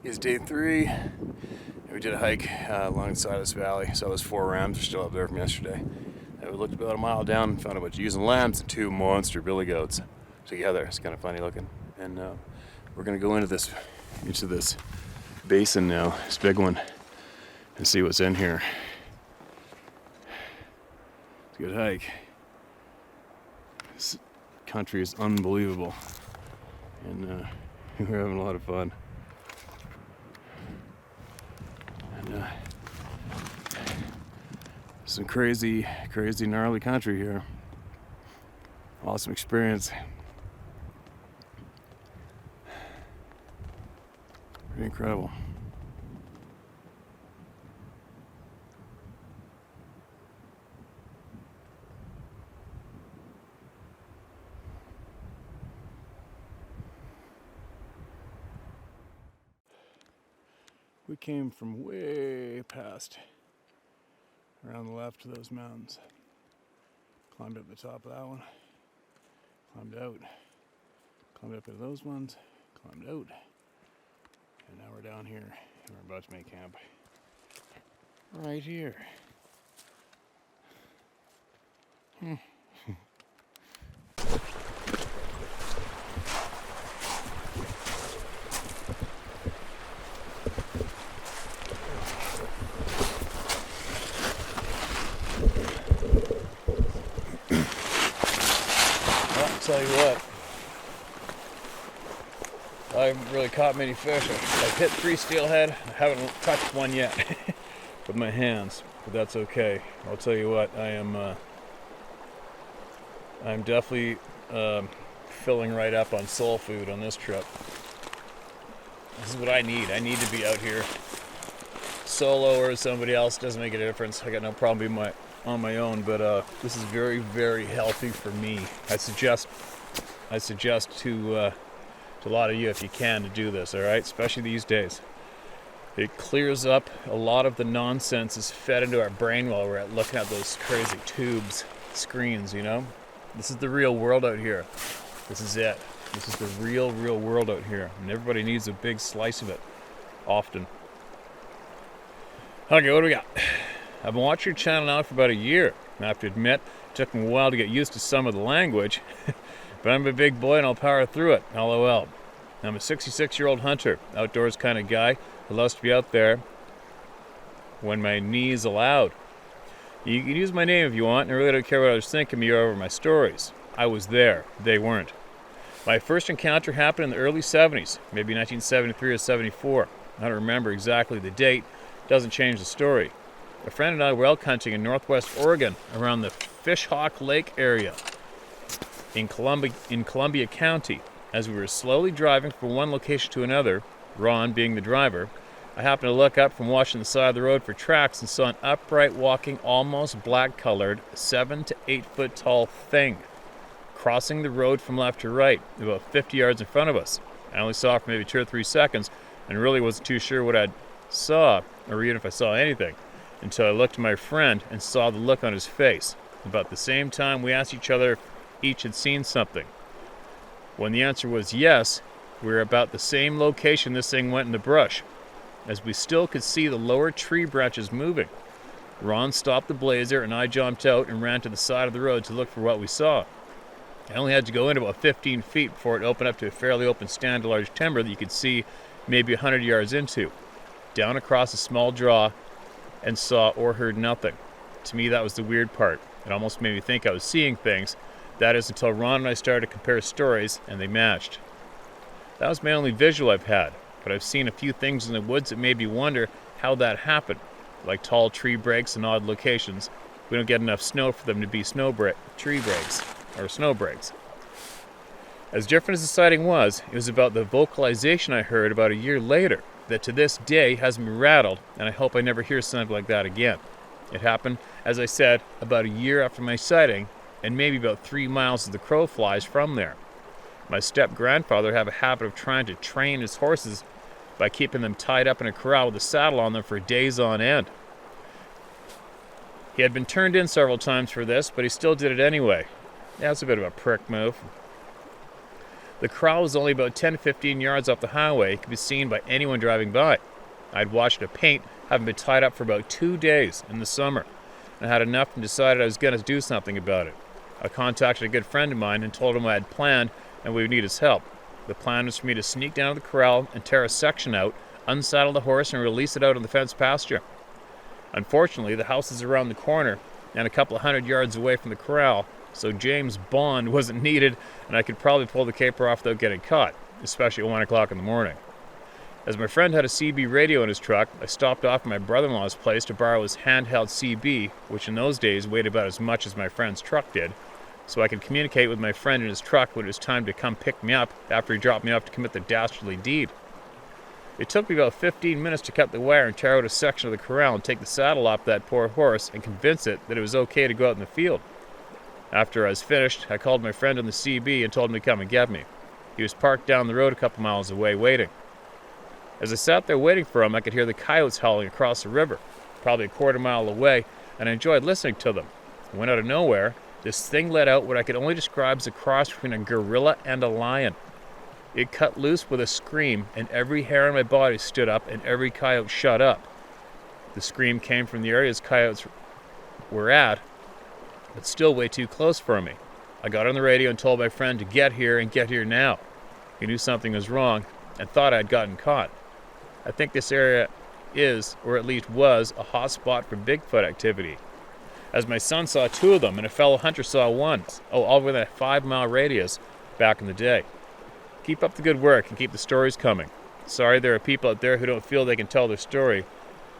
It's day 3. And we did a hike along the side of this valley. Saw those 4 rams, are still up there from yesterday. And we looked about a mile down and found a bunch of ewes and lambs and 2 monster billy goats together. It's kind of funny looking. And we're gonna go into this basin now, this big one, and see what's in here. It's a good hike. This country is unbelievable, and we're having a lot of fun. And some crazy gnarly country here. Awesome experience. Pretty incredible. We came from way past, around the left of those mountains. Climbed up the top of that one, climbed out, climbed up into those ones, climbed out, and now we're down here, and we're about to make camp. Right here. Tell you what, I haven't really caught many fish. I've hit 3 steelhead. I haven't touched one yet with my hands, but that's okay. I'll tell you what, I'm definitely filling right up on soul food on this trip. This is what I need. I need to be out here solo or somebody else. Doesn't make a difference. I got no problem being on my own, but this is very, very healthy for me. I suggest to a lot of you, if you can, to do this, all right? Especially these days. It clears up a lot of the nonsense is fed into our brain while we're looking at those crazy tubes, screens, you know? This is the real world out here. This is it. This is the real world out here, and everybody needs a big slice of it, often. Okay, what do we got? I've been watching your channel now for about a year. I have to admit, it took me a while to get used to some of the language, but I'm a big boy and I'll power through it, LOL. I'm a 66-year-old hunter, outdoors kind of guy who loves to be out there when my knees allowed. You can use my name if you want, and I really don't care what others think of me or over my stories. I was there, they weren't. My first encounter happened in the early 70s, maybe 1973 or 74. I don't remember exactly the date, doesn't change the story. A friend and I were elk hunting in northwest Oregon around the Fishhawk Lake area in Columbia County. As we were slowly driving from one location to another, Ron being the driver, I happened to look up from watching the side of the road for tracks and saw an upright walking, almost black-colored, 7 to 8 foot tall thing crossing the road from left to right, about 50 yards in front of us. I only saw it for maybe 2 or 3 seconds and really wasn't too sure what I saw, or even if I saw anything, until I looked at my friend and saw the look on his face. About the same time, we asked each other if each had seen something. When the answer was yes, we were about the same location this thing went in the brush, as we still could see the lower tree branches moving. Ron stopped the blazer and I jumped out and ran to the side of the road to look for what we saw. I only had to go in about 15 feet before it opened up to a fairly open stand of large timber that you could see maybe 100 yards into. Down across a small draw, and saw or heard nothing. To me, that was the weird part. It almost made me think I was seeing things. That is until Ron and I started to compare stories, and they matched. That was my only visual I've had, but I've seen a few things in the woods that made me wonder how that happened, like tall tree breaks in odd locations. We don't get enough snow for them to be tree breaks, or snow breaks. As different as the sighting was, it was about the vocalization I heard about a year later that to this day has me rattled, and I hope I never hear something like that again. It happened, as I said, about a year after my sighting, and maybe about 3 miles as the crow flies from there. My step-grandfather had a habit of trying to train his horses by keeping them tied up in a corral with a saddle on them for days on end. He had been turned in several times for this, but he still did it anyway. Yeah, it's a bit of a prick move. The corral was only about 10 to 15 yards off the highway. It could be seen by anyone driving by. I'd watched a paint, having been tied up for about 2 days in the summer. I had enough and decided I was going to do something about it. I contacted a good friend of mine and told him I had planned and we would need his help. The plan was for me to sneak down to the corral and tear a section out, unsaddle the horse, and release it out on the fenced pasture. Unfortunately, the house is around the corner and a couple of 100 yards away from the corral, so James' bond wasn't needed and I could probably pull the caper off without getting caught, especially at 1 o'clock in the morning. As my friend had a CB radio in his truck, I stopped off at my brother-in-law's place to borrow his handheld CB, which in those days weighed about as much as my friend's truck did, so I could communicate with my friend in his truck when it was time to come pick me up after he dropped me off to commit the dastardly deed. It took me about 15 minutes to cut the wire and tear out a section of the corral and take the saddle off that poor horse and convince it that it was okay to go out in the field. After I was finished, I called my friend on the CB and told him to come and get me. He was parked down the road a couple miles away waiting. As I sat there waiting for him, I could hear the coyotes howling across the river, probably a quarter mile away, and I enjoyed listening to them. When out of nowhere, this thing let out what I could only describe as a cross between a gorilla and a lion. It cut loose with a scream, and every hair on my body stood up, and every coyote shut up. The scream came from the areas coyotes were at, but still way too close for me. I got on the radio and told my friend to get here and get here now. He knew something was wrong and thought I'd gotten caught. I think this area is, or at least was, a hot spot for Bigfoot activity, as my son saw 2 of them and a fellow hunter saw 1, all within a 5-mile radius back in the day. Keep up the good work and keep the stories coming. Sorry there are people out there who don't feel they can tell their story.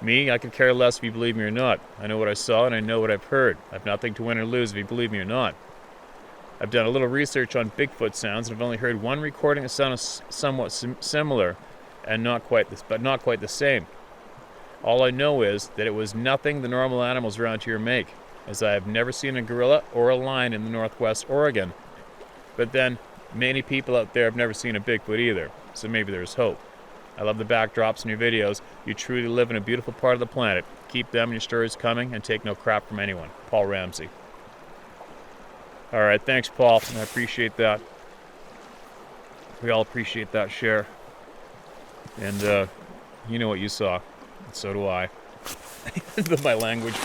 Me, I could care less if you believe me or not. I know what I saw and I know what I've heard. I've nothing to win or lose if you believe me or not. I've done a little research on Bigfoot sounds and I've only heard 1 recording that sounds somewhat similar, and not quite the same. All I know is that it was nothing the normal animals around here make, as I have never seen a gorilla or a lion in the Northwest Oregon. But then, many people out there have never seen a Bigfoot either, so maybe there's hope. I love the backdrops in your videos. You truly live in a beautiful part of the planet. Keep them and your stories coming and take no crap from anyone. Paul Ramsey. All right, thanks, Paul. I appreciate that. We all appreciate that share. And you know what you saw. So do I. My language.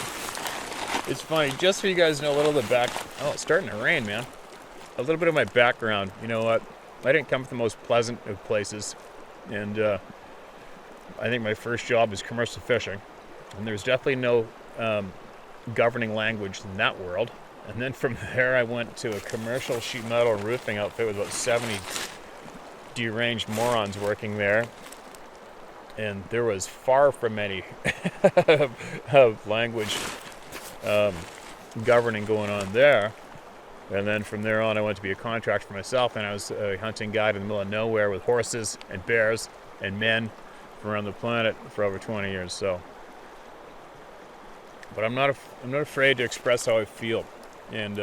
It's funny, just so you guys know a little bit it's starting to rain, man. A little bit of my background. You know what? I didn't come from the most pleasant of places. And I think my first job was commercial fishing. And there's definitely no governing language in that world. And then from there I went to a commercial sheet metal and roofing outfit with about 70 deranged morons working there. And there was far from any of language governing going on there. And then from there on, I went to be a contractor for myself, and I was a hunting guide in the middle of nowhere with horses and bears and men from around the planet for over 20 years. So, but I'm not afraid to express how I feel. And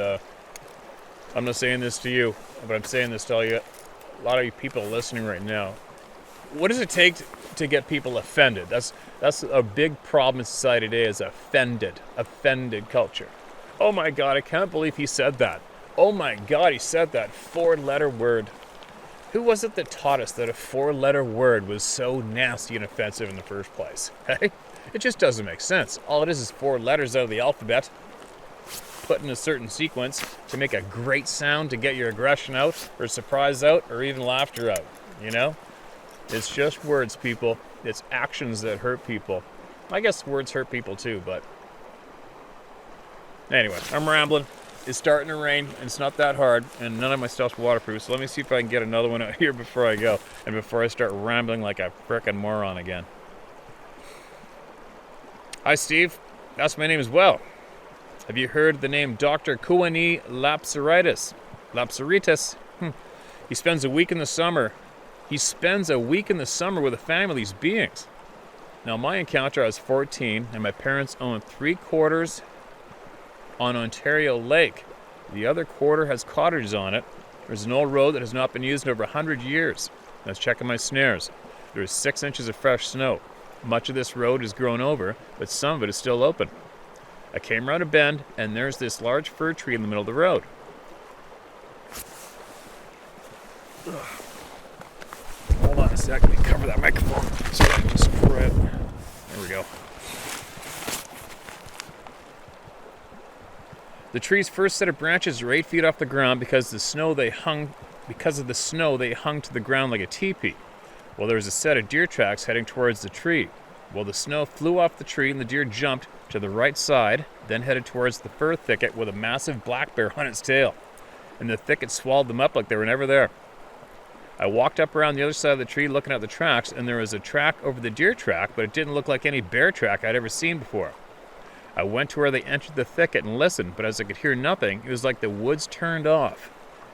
I'm not saying this to you, but I'm saying this to all you, a lot of you people listening right now. What does it take to get people offended? That's a big problem in society today, is offended culture. Oh my God, I can't believe he said that. Oh my God, he said that 4-letter word. Who was it that taught us that a 4-letter word was so nasty and offensive in the first place? Hey, it just doesn't make sense. All it is 4 letters out of the alphabet, put in a certain sequence to make a great sound to get your aggression out, or surprise out, or even laughter out, you know? It's just words, people. It's actions that hurt people. I guess words hurt people too, but anyway, I'm rambling. It's starting to rain, and it's not that hard, and none of my stuff's waterproof, so let me see if I can get another one out here before I go, and before I start rambling like a frickin' moron again. Hi, Steve. That's my name as well. Have you heard the name Dr. Kouani Lapsaritis? He spends a week in the summer with a family of these beings. Now, my encounter, I was 14, and my parents owned 3/4 on Ontario Lake. The other quarter has cottages on it. There's an old road that has not been used in over 100 years. I was checking my snares. There is 6 inches of fresh snow. Much of this road is grown over, but some of it is still open. I came around a bend, and there's this large fir tree in the middle of the road. Hold on a sec, let me cover that microphone so I can spread. There we go. The tree's first set of branches are 8 feet off the ground because of the snow they hung to the ground like a teepee. Well, there was a set of deer tracks heading towards the tree. Well, the snow flew off the tree and the deer jumped to the right side, then headed towards the fir thicket with a massive black bear on its tail. And the thicket swallowed them up like they were never there. I walked up around the other side of the tree looking at the tracks, and there was a track over the deer track, but it didn't look like any bear track I'd ever seen before. I went to where they entered the thicket and listened, but as I could hear nothing, it was like the woods turned off.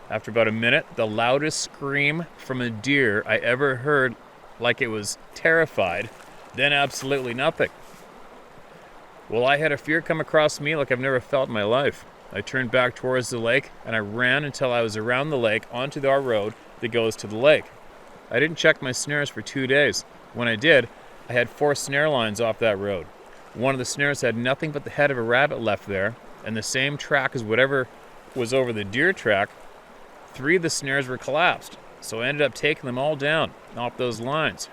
After about a minute, the loudest scream from a deer I ever heard, like it was terrified, then absolutely nothing. Well, I had a fear come across me like I've never felt in my life. I turned back towards the lake, and I ran until I was around the lake onto our road that goes to the lake. I didn't check my snares for 2 days. When I did, I had 4 snare lines off that road. One of the snares had nothing but the head of a rabbit left there, and the same track as whatever was over the deer track. 3 of the snares were collapsed, so I ended up taking them all down off those lines.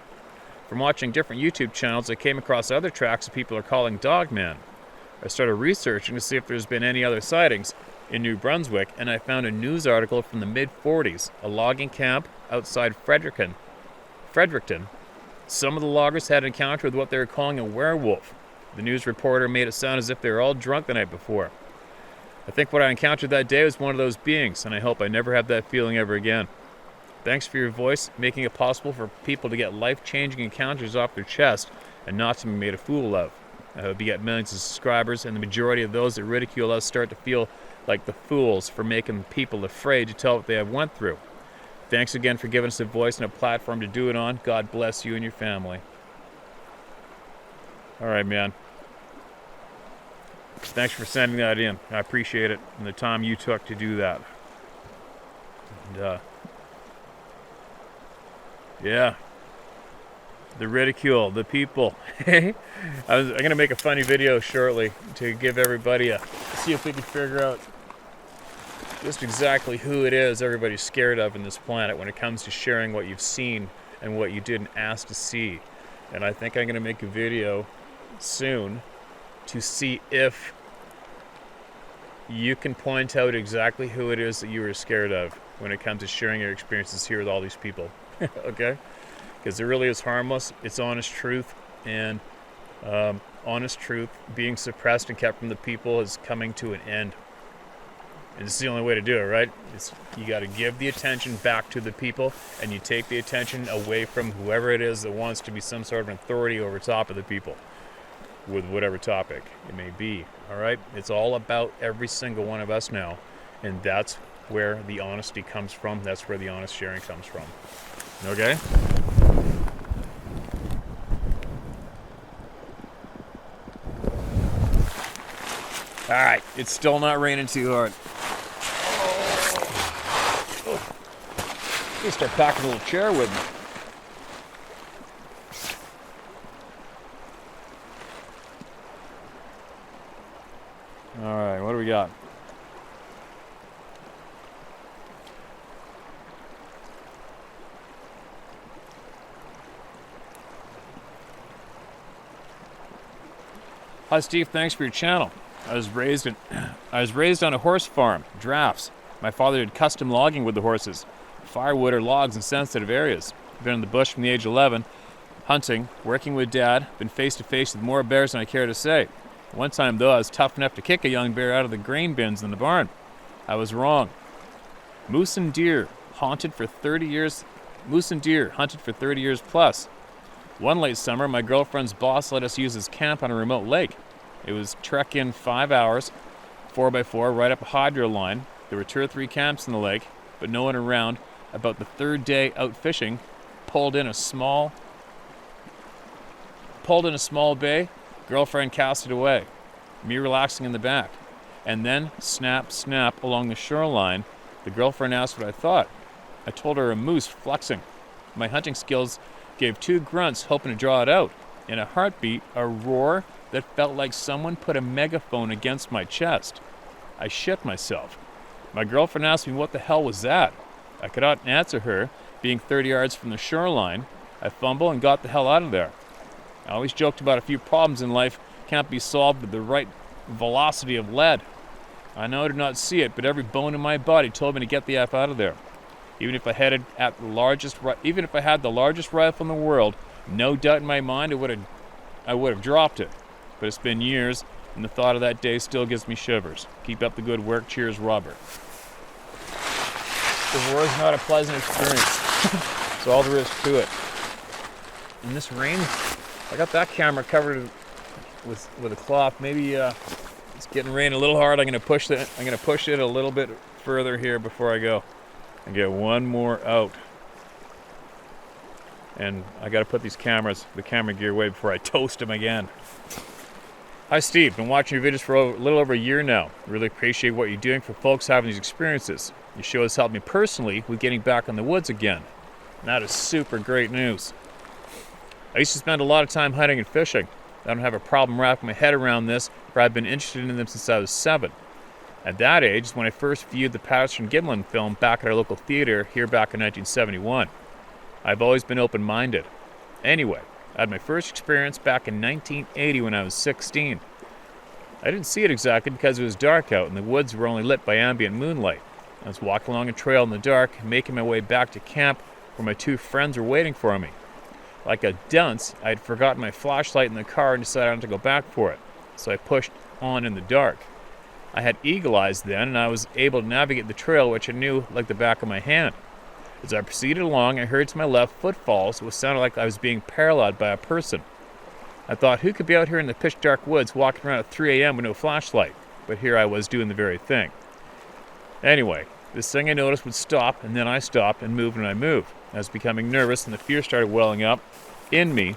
From watching different YouTube channels, I came across other tracks that people are calling Dogman. I started researching to see if there's been any other sightings in New Brunswick, and I found a news article from the mid-40s, a logging camp outside Fredericton. Some of the loggers had an encounter with what they were calling a werewolf. The news reporter made it sound as if they were all drunk the night before. I think what I encountered that day was one of those beings, and I hope I never have that feeling ever again. Thanks for your voice, making it possible for people to get life-changing encounters off their chest and not to be made a fool of. I hope you get millions of subscribers, and the majority of those that ridicule us start to feel like the fools for making people afraid to tell what they have went through. Thanks again for giving us a voice and a platform to do it on. God bless you and your family. All right, man. Thanks for sending that in. I appreciate it and the time you took to do that. And, yeah. The ridicule, the people. I'm going to make a funny video shortly to give everybody see if we can figure out just exactly who it is everybody's scared of in this planet when it comes to sharing what you've seen and what you didn't ask to see. And I think I'm going to make a video soon to see if you can point out exactly who it is that you were scared of when it comes to sharing your experiences here with all these people. Okay? Because it really is harmless. It's honest truth, and honest truth being suppressed and kept from the people is coming to an end. And it's the only way to do it, right? You got to give the attention back to the people, and you take the attention away from whoever it is that wants to be some sort of an authority over top of the people with whatever topic it may be. All right? It's all about every single one of us now, and that's where the honesty comes from. That's where the honest sharing comes from. Okay? All right, it's still not raining too hard. Oh. Let me start packing a little chair with me. All right, what do we got? Hi Steve, thanks for your channel. I was raised on a horse farm, drafts. My father did custom logging with the horses, firewood or logs in sensitive areas. Been in the bush from the age of 11, hunting, working with Dad, been face to face with more bears than I care to say. One time though, I was tough enough to kick a young bear out of the grain bins in the barn. I was wrong. Moose and deer hunted for 30 years plus. One late summer, my girlfriend's boss let us use his camp on a remote lake. It was trek in 5 hours, 4x4, right up a hydro line. There were 2 or 3 camps in the lake, but no one around. About the 3rd day out fishing, pulled in a small bay. Girlfriend cast it away. Me relaxing in the back. And then, snap, snap, along the shoreline, the girlfriend asked what I thought. I told her a moose flexing. My hunting skills gave 2 grunts, hoping to draw it out. In a heartbeat, a roar that felt like someone put a megaphone against my chest. I shit myself. My girlfriend asked me what the hell was that. I could not answer her, being 30 yards from the shoreline. I fumbled and got the hell out of there. I always joked about a few problems in life can't be solved with the right velocity of lead. I know I did not see it, but every bone in my body told me to get the F out of there. Even if I had the largest rifle in the world, no doubt in my mind I would have dropped it. But it's been years, and the thought of that day still gives me shivers. Keep up the good work. Cheers, Robert. The war is not a pleasant experience. That's all there is to it. And this rain, I got that camera covered with a cloth. Maybe it's getting rain a little hard. I'm gonna push it a little bit further here before I go and get one more out. And I got to put the camera gear away before I toast them again. Hi Steve, been watching your videos for a little over a year now. Really appreciate what you're doing for folks having these experiences. Your show has helped me personally with getting back in the woods again. And that is super great news. I used to spend a lot of time hunting and fishing. I don't have a problem wrapping my head around this, for I've been interested in them since I was 7. At that age is when I first viewed the Patterson Gimlin film back at our local theater here back in 1971. I've always been open-minded. Anyway, I had my first experience back in 1980 when I was 16. I didn't see it exactly because it was dark out and the woods were only lit by ambient moonlight. I was walking along a trail in the dark, making my way back to camp where my 2 friends were waiting for me. Like a dunce, I had forgotten my flashlight in the car and decided not to go back for it, so I pushed on in the dark. I had eagle eyes then, and I was able to navigate the trail, which I knew like the back of my hand. As I proceeded along, I heard to my left footfalls, which sounded like I was being paralleled by a person. I thought, who could be out here in the pitch dark woods walking around at 3 a.m. with no flashlight? But here I was doing the very thing. Anyway, this thing I noticed would stop, and then I stopped and moved when I moved. I was becoming nervous, and the fear started welling up in me.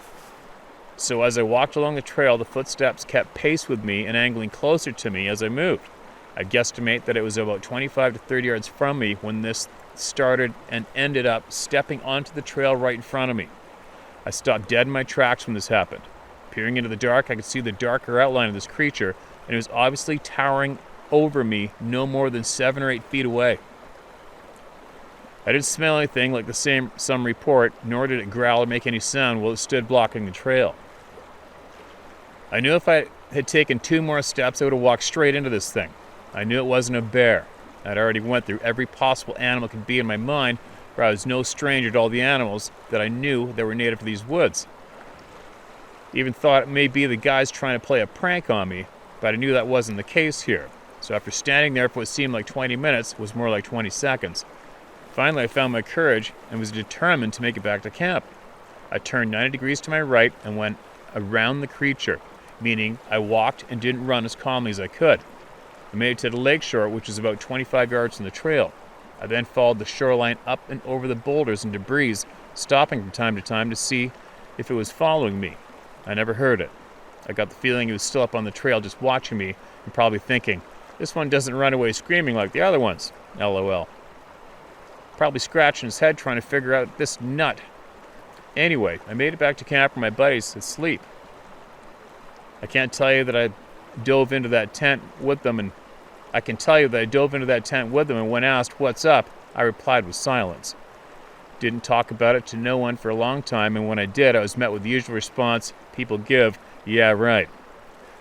So as I walked along the trail, the footsteps kept pace with me and angling closer to me as I moved. I guesstimate that it was about 25 to 30 yards from me when this started and ended up stepping onto the trail right in front of me. I stopped dead in my tracks when this happened. Peering into the dark, I could see the darker outline of this creature, and it was obviously towering over me no more than 7 or 8 feet away. I didn't smell anything like some report, nor did it growl or make any sound while it stood blocking the trail. I knew if I had taken 2 more steps, I would have walked straight into this thing. I knew it wasn't a bear. I'd already went through every possible animal could be in my mind, for I was no stranger to all the animals that I knew that were native to these woods. Even thought it may be the guys trying to play a prank on me, but I knew that wasn't the case here. So after standing there for what seemed like 20 minutes, it was more like 20 seconds. Finally, I found my courage and was determined to make it back to camp. I turned 90 degrees to my right and went around the creature, meaning I walked and didn't run as calmly as I could. I made it to the lakeshore, which is about 25 yards from the trail. I then followed the shoreline up and over the boulders and debris, stopping from time to time to see if it was following me. I never heard it. I got the feeling it was still up on the trail just watching me and probably thinking, this one doesn't run away screaming like the other ones. LOL. Probably scratching his head trying to figure out this nut. Anyway, I made it back to camp where my buddies asleep. I can't tell you that I dove into that tent with them, and when asked, what's up, I replied with silence. Didn't talk about it to no one for a long time, and when I did, I was met with the usual response people give, yeah, right.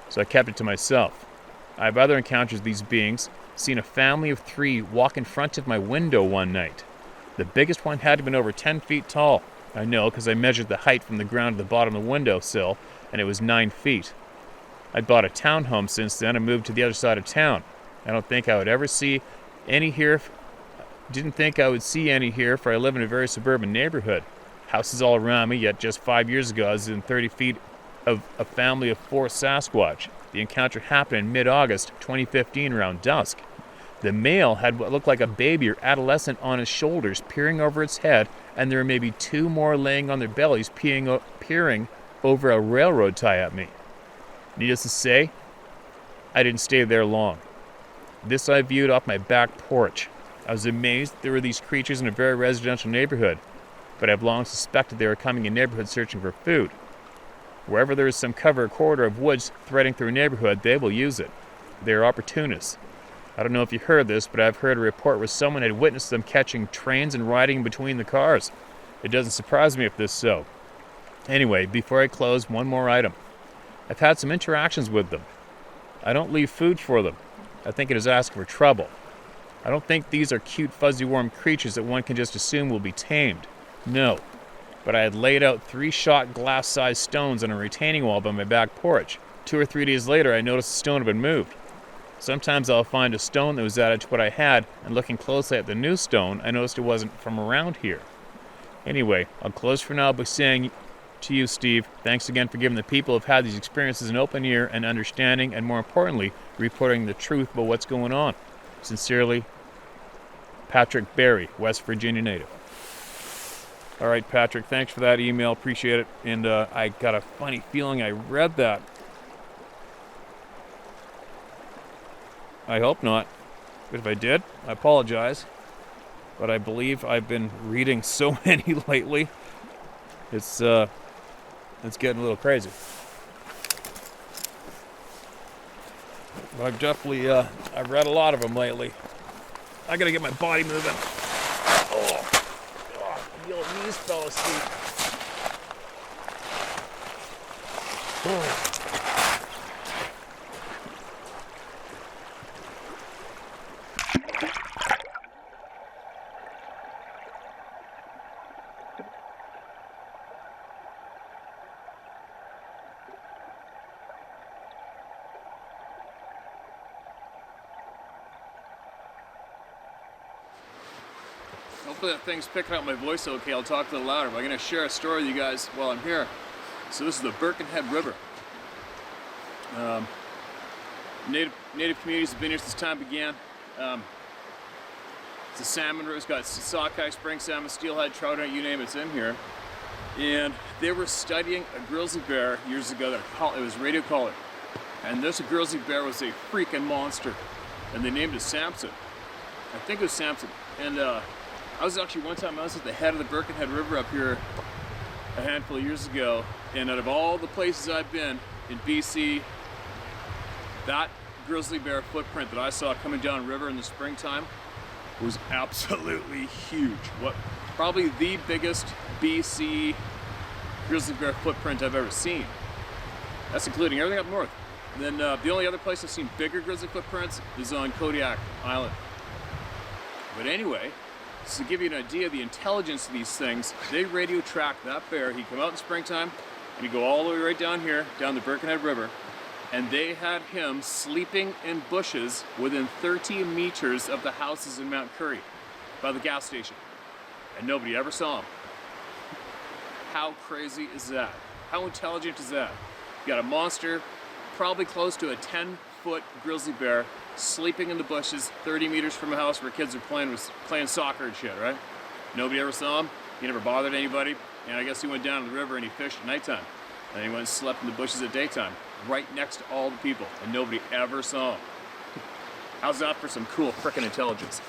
So I kept it to myself. I have other encounters with these beings, seen a family of 3 walk in front of my window one night. The biggest one had to have been over 10 feet tall. I know because I measured the height from the ground to the bottom of the windowsill, and it was 9 feet. I bought a townhome since then and moved to the other side of town. I don't think I would ever see any here. Didn't think I would see any here, for I live in a very suburban neighborhood. Houses all around me, yet just 5 years ago I was within 30 feet of a family of 4 Sasquatch. The encounter happened in mid-August 2015 around dusk. The male had what looked like a baby or adolescent on his shoulders, peering over its head, and there were maybe 2 more laying on their bellies, peering over a railroad tie at me. Needless to say, I didn't stay there long. This I viewed off my back porch. I was amazed there were these creatures in a very residential neighborhood, but I've long suspected they were coming in neighborhoods searching for food. Wherever there is some cover or corridor of woods threading through a neighborhood, they will use it. They are opportunists. I don't know if you heard this, but I've heard a report where someone had witnessed them catching trains and riding between the cars. It doesn't surprise me if this is so. Anyway, before I close, one more item. I've had some interactions with them. I don't leave food for them. I think it is asking for trouble. I don't think these are cute, fuzzy, warm creatures that one can just assume will be tamed. No. But I had laid out 3 shot glass-sized stones on a retaining wall by my back porch. 2 or 3 days later, I noticed the stone had been moved. Sometimes I'll find a stone that was added to what I had, and looking closely at the new stone, I noticed it wasn't from around here. Anyway, I'll close for now by saying to you, Steve, thanks again for giving the people who've had these experiences an open ear and understanding, and more importantly, reporting the truth about what's going on. Sincerely, Patrick Berry, West Virginia native. All right, Patrick, thanks for that email. Appreciate it. And I got a funny feeling I read that. I hope not. But if I did, I apologize. But I believe I've been reading so many lately. It's getting a little crazy. But I've definitely I've read a lot of them lately. I gotta get my body moving. Oh, the old knees fell asleep. Oh. Hopefully that thing's picking up my voice okay. I'll talk a little louder, but I'm going to share a story with you guys while I'm here. So this is the Birkenhead River. Native communities have been here since time began. It's a salmon river. It's got sockeye, spring salmon, steelhead, trout, you name it's in here. And they were studying a grizzly bear years ago. It was radio collared. And this grizzly bear was a freaking monster. And they named it Samson. I think it was Samson. And I was actually one time, I was at the head of the Birkenhead River up here a handful of years ago, and out of all the places I've been in BC, that grizzly bear footprint that I saw coming down river in the springtime was absolutely huge. Probably the biggest BC grizzly bear footprint I've ever seen. That's including everything up north. And then the only other place I've seen bigger grizzly footprints is on Kodiak Island. But anyway, to give you an idea of the intelligence of these things, they radio track that bear. He'd come out in springtime, and he'd go all the way right down here, down the Birkenhead River, and they had him sleeping in bushes within 30 meters of the houses in Mount Currie, by the gas station. And nobody ever saw him. How crazy is that? How intelligent is that? You got a monster, probably close to a 10-foot grizzly bear, sleeping in the bushes 30 meters from a house where kids are playing soccer and shit, right? Nobody ever saw him. He never bothered anybody. And I guess he went down to the river and he fished at nighttime. And he went and slept in the bushes at daytime, right next to all the people. And nobody ever saw him. How's that for some cool frickin' intelligence?